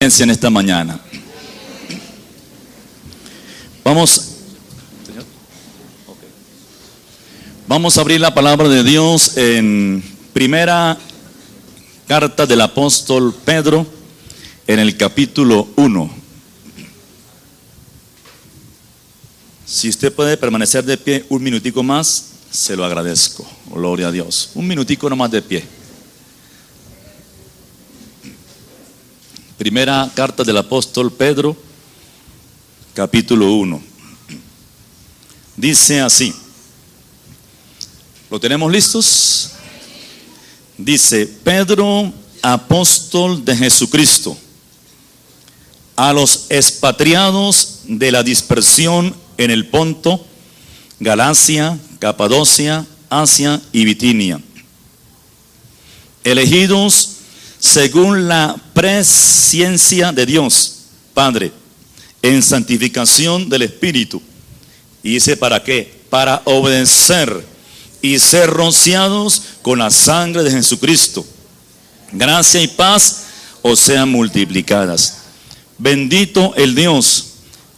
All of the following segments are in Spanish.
en esta mañana. Vamos a abrir la palabra de Dios en primera carta del apóstol Pedro, en el capítulo 1. Si usted puede permanecer de pie un minutico más, se lo agradezco. Gloria a Dios. Un minutico nomás de pie. Primera carta del apóstol Pedro, capítulo 1. Dice así. ¿Lo tenemos listos? Dice: Pedro, apóstol de Jesucristo, a los expatriados de la dispersión en el Ponto, Galacia, Capadocia, Asia y Bitinia, elegidos según la presciencia de Dios Padre, en santificación del Espíritu. Y dice: ¿para qué? Para obedecer y ser rociados con la sangre de Jesucristo. Gracia y paz os sean multiplicadas. Bendito el Dios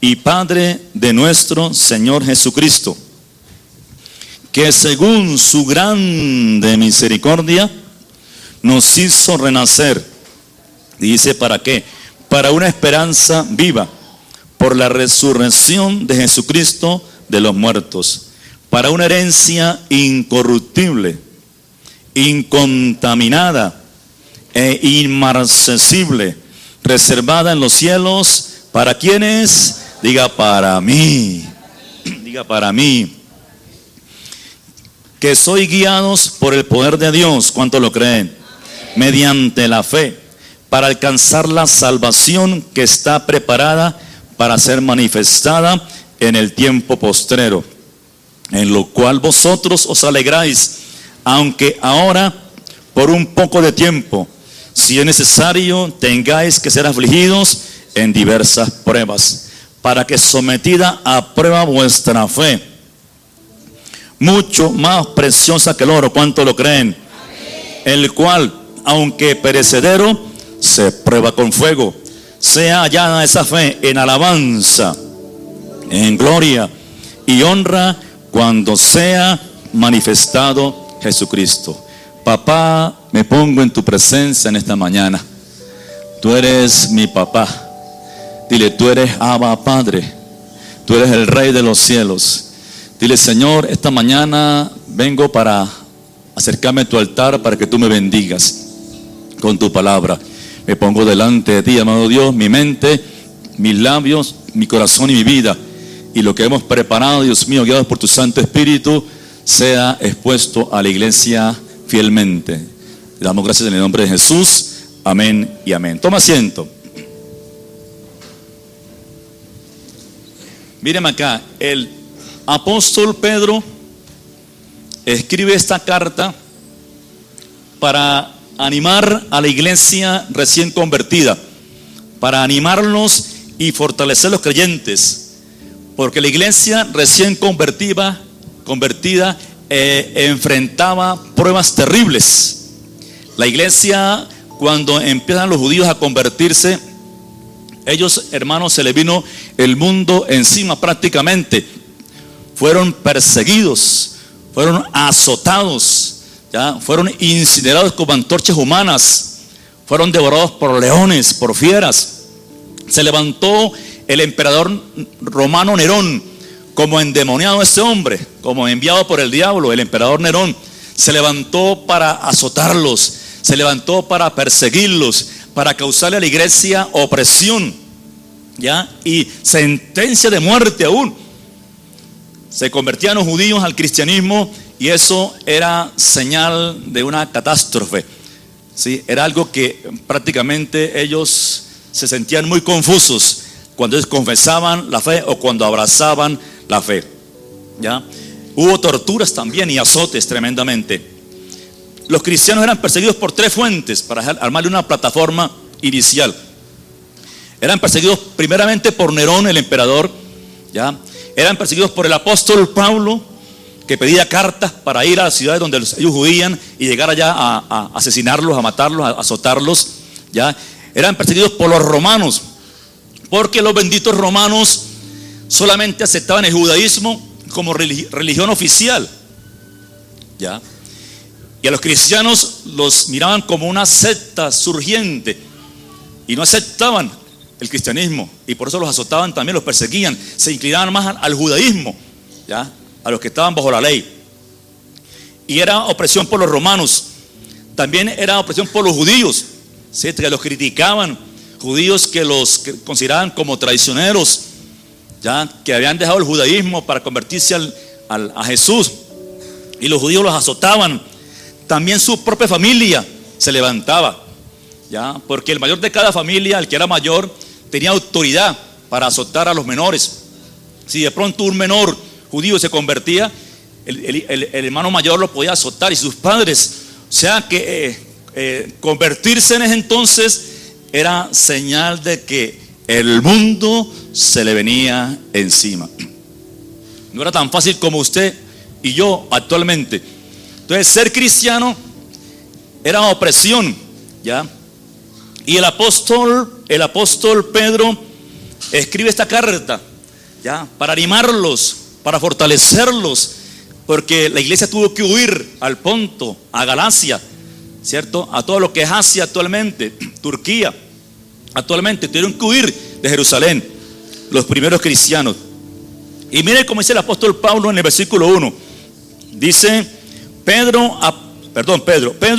y Padre de nuestro Señor Jesucristo, que según su grande misericordia nos hizo renacer. Dice: ¿para qué? Para una esperanza viva, por la resurrección de Jesucristo de los muertos, para una herencia incorruptible, incontaminada e inmarcesible, reservada en los cielos. ¿Para quiénes? Diga: para mí. Diga: para mí. Que soy guiados por el poder de Dios. ¿Cuántos lo creen? Mediante la fe, para alcanzar la salvación que está preparada para ser manifestada en el tiempo postrero, en lo cual vosotros os alegráis, aunque ahora por un poco de tiempo, si es necesario, tengáis que ser afligidos en diversas pruebas, para que sometida a prueba vuestra fe, mucho más preciosa que el oro, ¿cuánto lo creen? Amén. El cual, aunque perecedero, se prueba con fuego, sea hallada esa fe en alabanza, en gloria y honra, cuando sea manifestado Jesucristo. Papá, me pongo en tu presencia en esta mañana. Tú eres mi papá. Dile: tú eres Abba Padre. Tú eres el Rey de los cielos. Dile: Señor, esta mañana vengo para acercarme a tu altar para que tú me bendigas con tu palabra. Me pongo delante de ti, amado Dios, mi mente, mis labios, mi corazón y mi vida. Y lo que hemos preparado, Dios mío, guiados por tu Santo Espíritu, sea expuesto a la iglesia fielmente. Le damos gracias en el nombre de Jesús. Amén y amén. Toma asiento. Mírenme acá. El apóstol Pedro escribe esta carta para animar a la iglesia recién convertida, para animarlos y fortalecer los creyentes. Porque la iglesia recién convertida enfrentaba pruebas terribles. La iglesia, cuando empiezan los judíos a convertirse, ellos, hermanos, se les vino el mundo encima prácticamente. Fueron perseguidos, fueron azotados, ¿ya? Fueron incinerados como antorchas humanas, fueron devorados por leones, por fieras. Se levantó el emperador romano Nerón, como endemoniado este hombre, como enviado por el diablo. El emperador Nerón se levantó para azotarlos, se levantó para perseguirlos, para causarle a la iglesia opresión, ¿ya? Y sentencia de muerte aún. Se convertían los judíos al cristianismo y eso era señal de una catástrofe, ¿sí? Era algo que prácticamente ellos se sentían muy confusos cuando ellos confesaban la fe o cuando abrazaban la fe, ¿ya? Hubo torturas también y azotes tremendamente. Los cristianos eran perseguidos por tres fuentes para armarle una plataforma inicial. Eran perseguidos primeramente por Nerón, el emperador, ¿ya? Eran perseguidos por el apóstol Pablo, que pedía cartas para ir a las ciudades donde ellos huían y llegar allá a asesinarlos, a matarlos, a azotarlos, ¿ya? eran perseguidos por los romanos, porque los benditos romanos solamente aceptaban el judaísmo como religión oficial, ¿ya? Y a los cristianos los miraban como una secta surgiente y no aceptaban el cristianismo, y por eso los azotaban también, los perseguían, se inclinaban más al judaísmo, ¿ya? A los que estaban bajo la ley. Y era opresión por los romanos, también era opresión por los judíos, ¿sí? Que los criticaban, judíos que los consideraban como traicioneros, ya que habían dejado el judaísmo para convertirse a Jesús, y los judíos los azotaban. También su propia familia se levantaba, ya, porque el mayor de cada familia, el que era mayor, tenía autoridad para azotar a los menores. Si de pronto un menor judío se convertía, el hermano mayor lo podía azotar, y sus padres. O sea que convertirse en ese entonces era señal de que el mundo se le venía encima. No era tan fácil como usted y yo actualmente. Entonces, ser cristiano era opresión, ¿ya? Y el apóstol Pedro escribe esta carta, ¿ya? Para animarlos, para fortalecerlos, porque la iglesia tuvo que huir al Ponto, a Galacia, ¿cierto? A todo lo que es Asia actualmente, Turquía, actualmente tuvieron que huir de Jerusalén, los primeros cristianos. Y mire cómo dice el apóstol Pablo en el versículo 1. Dice: Pedro,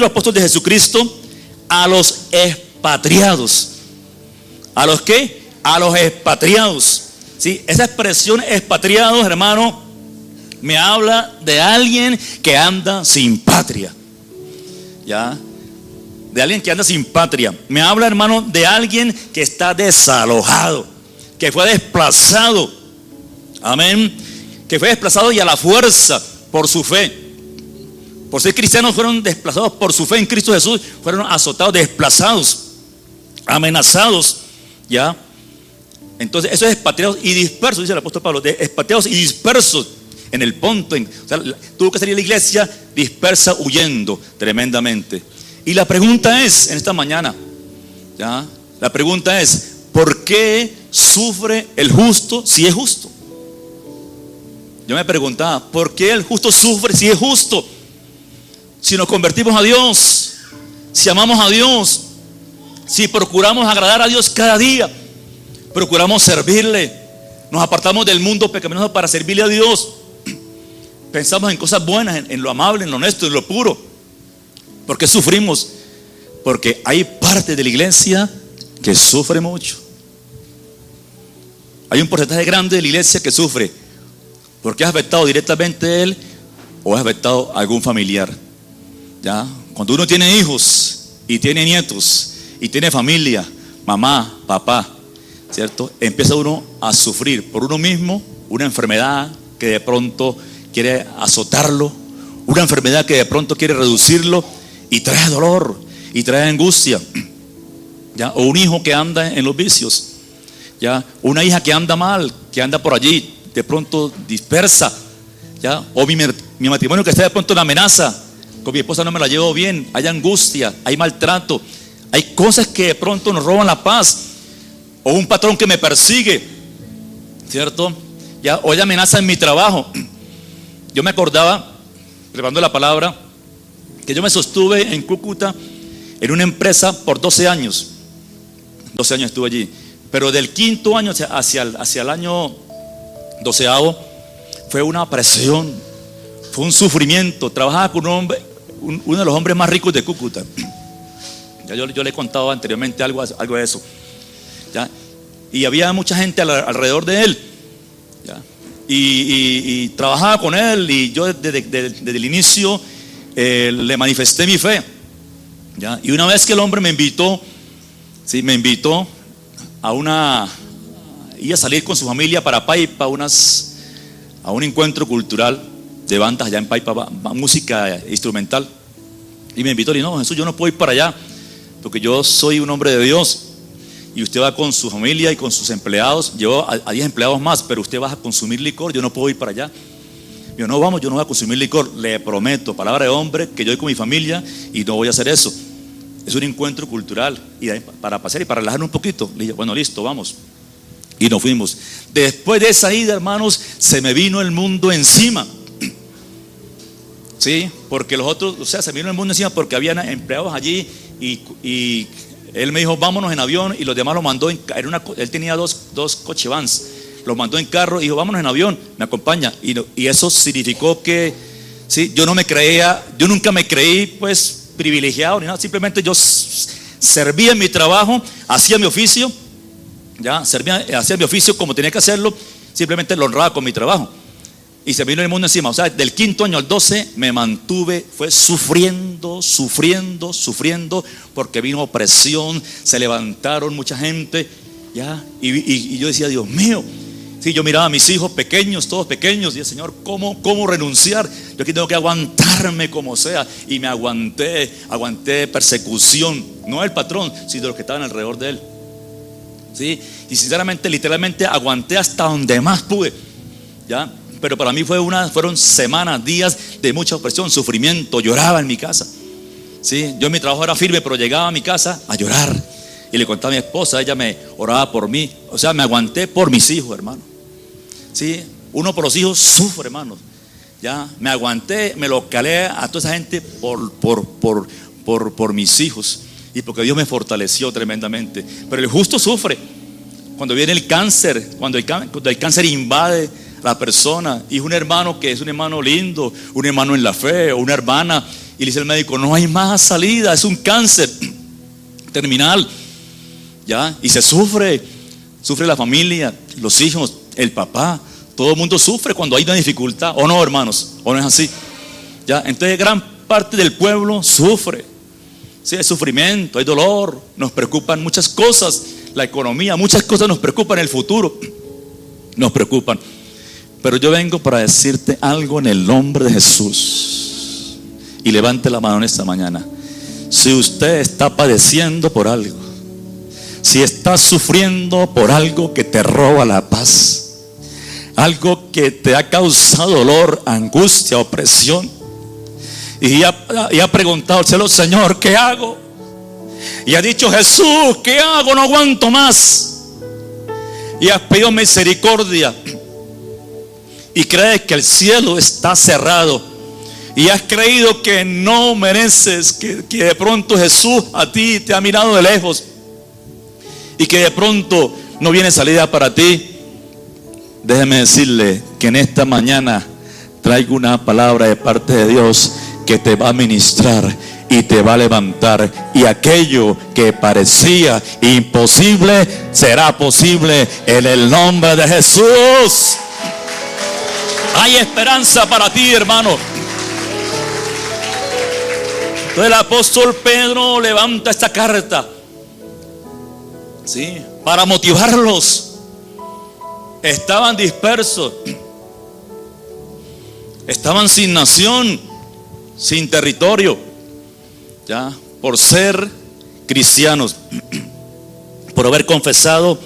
apóstol de Jesucristo, a los expatriados. ¿A los qué? A los expatriados. ¿Sí? Esa expresión expatriados, hermano, me habla de alguien que anda sin patria, ¿ya? De alguien que anda sin patria. Me habla, hermano, de alguien que está desalojado, que fue desplazado. Amén. Que fue desplazado y a la fuerza por su fe. Por ser cristianos fueron desplazados por su fe en Cristo Jesús. Fueron azotados, desplazados, amenazados, ¿ya? Entonces, esos expatriados y dispersos, dice el apóstol Pablo, de expatriados y dispersos en el Ponto. O sea, tuvo que salir la iglesia dispersa, huyendo tremendamente. Y la pregunta es, en esta mañana, ¿ya? La pregunta es: ¿por qué sufre el justo si es justo? Yo me preguntaba, ¿por qué el justo sufre si es justo? Si nos convertimos a Dios, si amamos a Dios, si procuramos agradar a Dios cada día, procuramos servirle, nos apartamos del mundo pecaminoso para servirle a Dios, pensamos en cosas buenas, en lo amable, en lo honesto, en lo puro. ¿Por qué sufrimos? Porque hay parte de la iglesia que sufre mucho. Hay un porcentaje grande de la iglesia que sufre porque es afectado directamente él o es afectado a algún familiar, ¿ya? Cuando uno tiene hijos y tiene nietos y tiene familia, mamá, papá, ¿cierto? Empieza uno a sufrir por uno mismo una enfermedad que de pronto quiere azotarlo, una enfermedad que de pronto quiere reducirlo y trae dolor y trae angustia, ¿ya? O un hijo que anda en los vicios, ¿ya? Una hija que anda mal, que anda por allí de pronto dispersa, ¿ya? O mi matrimonio que está de pronto en amenaza, con mi esposa no me la llevo bien, hay angustia, hay maltrato, hay cosas que de pronto nos roban la paz, o un patrón que me persigue, ¿cierto? ¿Ya? O hay amenaza en mi trabajo. Yo me acordaba, preparando la palabra, que yo me sostuve en Cúcuta en una empresa por 12 años. 12 años estuve allí, pero del quinto año hacia el año 12avo fue una presión, fue un sufrimiento. Trabajaba con un hombre, uno de los hombres más ricos de Cúcuta. Ya yo le he contado anteriormente algo de eso, ¿ya? Y había mucha gente alrededor de él, ¿ya? Y trabajaba con él, y yo desde el inicio le manifesté mi fe, ¿ya? Y una vez que el hombre me invitó a iba a salir con su familia para Paipa a un encuentro cultural de bandas allá en Paipa, música instrumental, y me invitó. Y no, Jesús, yo no puedo ir para allá porque yo soy un hombre de Dios, y usted va con su familia y con sus empleados. Llevo a 10 empleados más, pero usted va a consumir licor, yo no puedo ir para allá. Yo no voy a consumir licor, le prometo, palabra de hombre, que yo voy con mi familia y no voy a hacer eso. es un encuentro cultural y para pasear y para relajarnos un poquito. Le dije, bueno, listo, vamos. Y nos fuimos. Después de esa ida, hermanos, se me vino el mundo encima. Sí, porque los otros, o sea, se me vino el mundo encima porque habían empleados allí y él me dijo, vámonos en avión, y los demás lo mandó él tenía dos coche vans, los mandó en carro y dijo, vámonos en avión, me acompaña. Y eso significó que, sí, yo nunca me creí pues privilegiado ni nada, simplemente yo servía en mi trabajo, hacía mi oficio, hacía mi oficio como tenía que hacerlo, simplemente lo honraba con mi trabajo. Y se vino el mundo encima. O sea, del 5º año al 12 me mantuve, fue sufriendo, porque vino opresión, se levantaron mucha gente, ¿ya? Y yo decía, Dios mío, sí, yo miraba a mis hijos pequeños, todos pequeños, y el Señor, ¿cómo renunciar? Yo aquí tengo que aguantarme como sea. Y me aguanté persecución, no del patrón, sino de los que estaban alrededor de él. ¿Sí? Y sinceramente, literalmente aguanté hasta donde más pude, ¿ya? Pero para mí fueron semanas, días de mucha opresión, sufrimiento. Lloraba en mi casa, ¿sí? Yo en mi trabajo era firme, pero llegaba a mi casa a llorar. Y le contaba a mi esposa, ella me oraba por mí. O sea, me aguanté por mis hijos, hermano. ¿Sí? Uno por los hijos sufre, hermano. Ya, me aguanté, me lo calé a toda esa gente por mis hijos. Y porque Dios me fortaleció tremendamente. Pero el justo sufre. Cuando viene el cáncer, cuando el cáncer invade la persona, y un hermano que es un hermano lindo, un hermano en la fe, o una hermana, y le dice el médico, no hay más salida, es un cáncer terminal, ¿ya? Y se sufre la familia, los hijos, el papá, todo el mundo sufre cuando hay una dificultad, ¿o no, hermanos? ¿O no es así? ¿Ya? Entonces gran parte del pueblo sufre, ¿sí? Hay sufrimiento, hay dolor, nos preocupan muchas cosas, la economía, muchas cosas nos preocupan, el futuro nos preocupan. Pero yo vengo para decirte algo en el nombre de Jesús. Y levante la mano en esta mañana. Si usted está padeciendo por algo, si está sufriendo por algo que te roba la paz, algo que te ha causado dolor, angustia, opresión, y ha preguntado al cielo, Señor, ¿qué hago? Y ha dicho, Jesús, ¿qué hago? No aguanto más. Y has pedido misericordia, y crees que el cielo está cerrado, y has creído que no mereces, que de pronto Jesús a ti te ha mirado de lejos, y que de pronto no viene salida para ti, déjeme decirle que en esta mañana traigo una palabra de parte de Dios que te va a ministrar y te va a levantar, y aquello que parecía imposible será posible en el nombre de Jesús. Hay esperanza para ti, hermano. Entonces el apóstol Pedro levanta esta carta, ¿sí? Para motivarlos. Estaban dispersos, estaban sin nación, sin territorio, ya, por ser cristianos, por haber confesado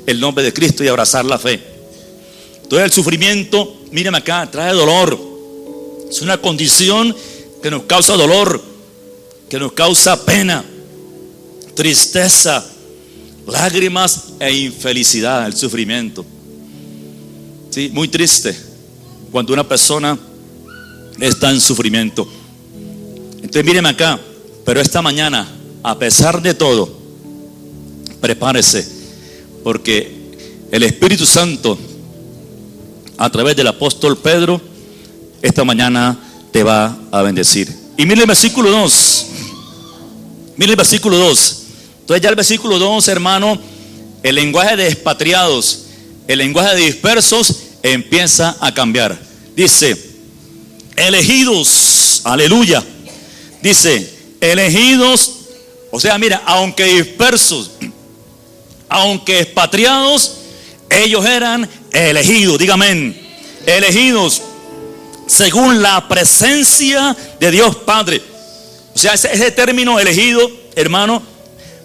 el nombre de Cristo y abrazar la fe. Entonces el sufrimiento, mírame acá, trae dolor. Es una condición que nos causa dolor, que nos causa pena, tristeza, lágrimas e infelicidad, el sufrimiento. Sí, muy triste cuando una persona está en sufrimiento. Entonces míreme acá, pero esta mañana, a pesar de todo, prepárese, porque el Espíritu Santo, a través del apóstol Pedro, esta mañana te va a bendecir. Y mire el versículo 2. Mire el versículo 2. Entonces ya el versículo 2, hermano, el lenguaje de expatriados, el lenguaje de dispersos empieza a cambiar. Dice, elegidos, aleluya. Dice, elegidos, o sea, mira, aunque dispersos, aunque expatriados, ellos eran elegidos, dígame, elegidos según la presencia de Dios Padre. O sea, ese término elegido, hermano,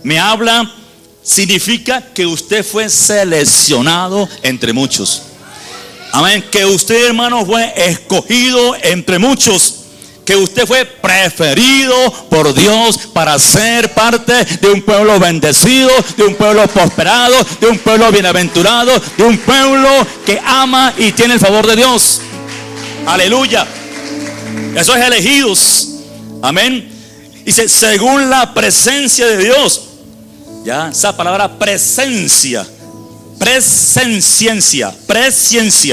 me habla, significa que usted fue seleccionado entre muchos. Amén. Que usted, hermano, fue escogido entre muchos. que usted fue preferido por Dios para ser parte de un pueblo bendecido, de un pueblo prosperado, de un pueblo bienaventurado, de un pueblo que ama y tiene el favor de Dios. Aleluya. Esos elegidos. Amén. Dice, según la presencia de Dios. Ya, esa palabra presencia. Presciencia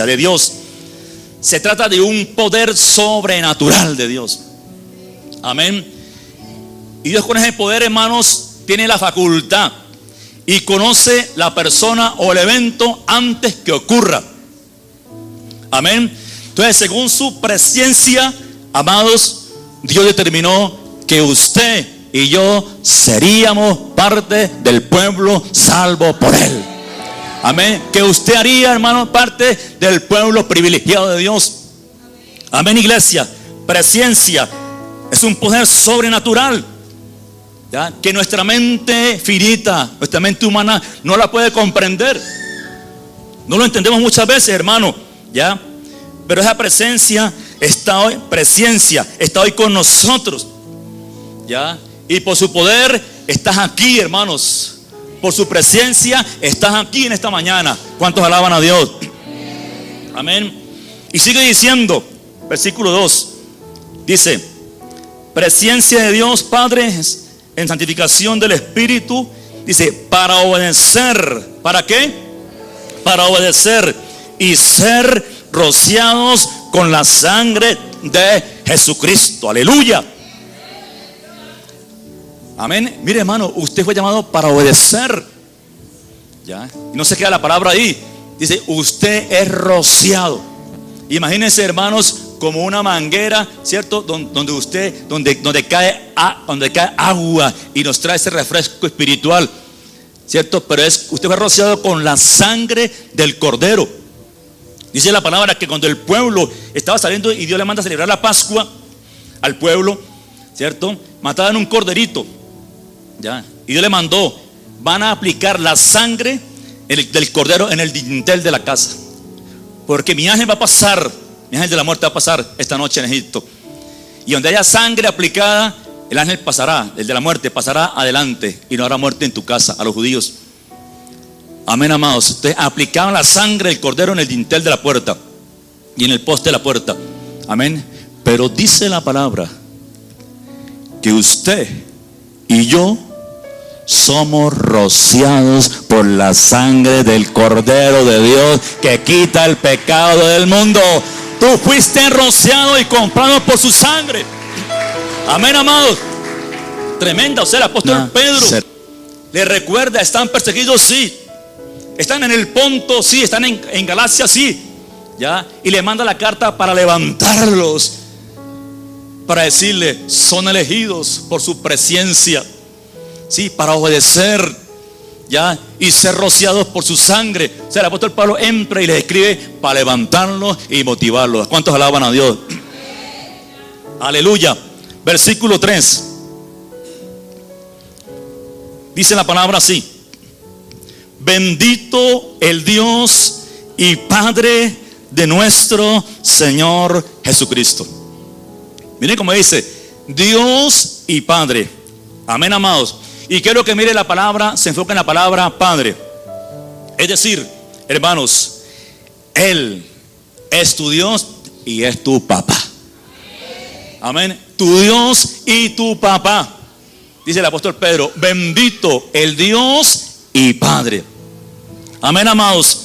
de Dios. Se trata de un poder sobrenatural de Dios. Amén. Y Dios con ese poder, hermanos, tiene la facultad y conoce la persona o el evento antes que ocurra. Amén. Entonces, según su presciencia, amados, Dios determinó que usted y yo seríamos parte del pueblo salvo por Él. Amén. Que usted haría, hermano, parte del pueblo privilegiado de Dios. Amén, iglesia. Presciencia es un poder sobrenatural, ¿ya? Que nuestra mente finita, nuestra mente humana no la puede comprender. No lo entendemos muchas veces, hermano, ¿ya? Pero esa presencia está hoy con nosotros, ¿ya? Y por su poder estás aquí, hermanos. Por su presencia estás aquí en esta mañana. ¿Cuántos alaban a Dios? Amén. Y sigue diciendo, versículo 2, dice, presencia de Dios Padre en santificación del Espíritu, dice, para obedecer. ¿Para qué? Para obedecer y ser rociados con la sangre de Jesucristo. Aleluya. Amén. Mire, hermano, usted fue llamado para obedecer. ¿Ya? Y no se queda la palabra ahí. Dice, usted es rociado. Imagínense, hermanos, como una manguera, ¿cierto? Donde cae agua y nos trae ese refresco espiritual, ¿cierto? Pero usted fue rociado con la sangre del Cordero. Dice la palabra que cuando el pueblo estaba saliendo y Dios le manda a celebrar la Pascua al pueblo, ¿cierto? Mataban un corderito. ¿Ya? Y Dios le mandó, van a aplicar la sangre del cordero en el dintel de la casa, porque mi ángel va a pasar, mi ángel de la muerte va a pasar esta noche en Egipto, y donde haya sangre aplicada, el ángel pasará, el de la muerte pasará adelante, y no habrá muerte en tu casa. A los judíos. Amén, amados. Ustedes aplicaban la sangre del cordero en el dintel de la puerta y en el poste de la puerta. Amén. Pero dice la palabra que usted y yo somos rociados por la sangre del Cordero de Dios que quita el pecado del mundo. Tú fuiste rociado y comprado por su sangre. Amén, amados. Tremenda. O sea, el apóstol Pedro le recuerda, están perseguidos, sí. Están en el Ponto, sí. Están en Galacia, sí. ¿Ya? Y le manda la carta para levantarlos, para decirle, son elegidos por su presencia, sí, para obedecer, ya, y ser rociados por su sangre. O sea, el apóstol Pablo entra y les escribe para levantarlos y motivarlos. ¿Cuántos alaban a Dios? Aleluya. Versículo 3. Dice la palabra así: bendito el Dios y Padre de nuestro Señor Jesucristo. Miren cómo dice, Dios y Padre. Amén, amados. Y quiero que mire la palabra, se enfoca en la palabra Padre. Es decir, hermanos, Él es tu Dios y es tu papá. Amén. Tu Dios y tu papá. Dice el apóstol Pedro, bendito el Dios y Padre. Amén, amados.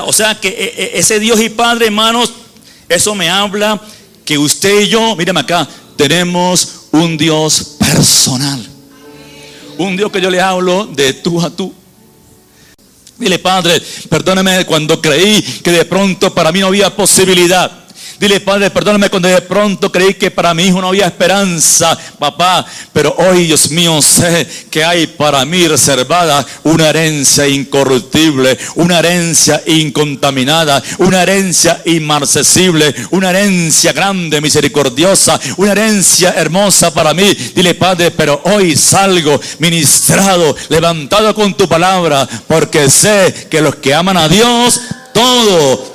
O sea que ese Dios y Padre, hermanos, eso me habla que usted y yo, míreme acá, tenemos un Dios personal. Un Dios que yo le hablo de tú a tú. Dile, Padre, perdóname cuando creí que de pronto para mí no había posibilidad. Dile, Padre, perdóname cuando de pronto creí que para mi hijo no había esperanza, papá. Pero hoy, Dios mío, sé que hay para mí reservada una herencia incorruptible, una herencia incontaminada, una herencia inmarcesible, una herencia grande, misericordiosa, una herencia hermosa para mí. Dile, Padre, pero hoy salgo ministrado, levantado con tu palabra, porque sé que los que aman a Dios, todo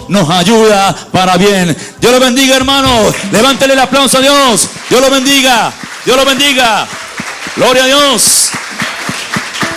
nos ayuda para bien. Dios lo bendiga, hermanos. Levántele el aplauso a Dios. Dios lo bendiga. Dios lo bendiga. Gloria a Dios.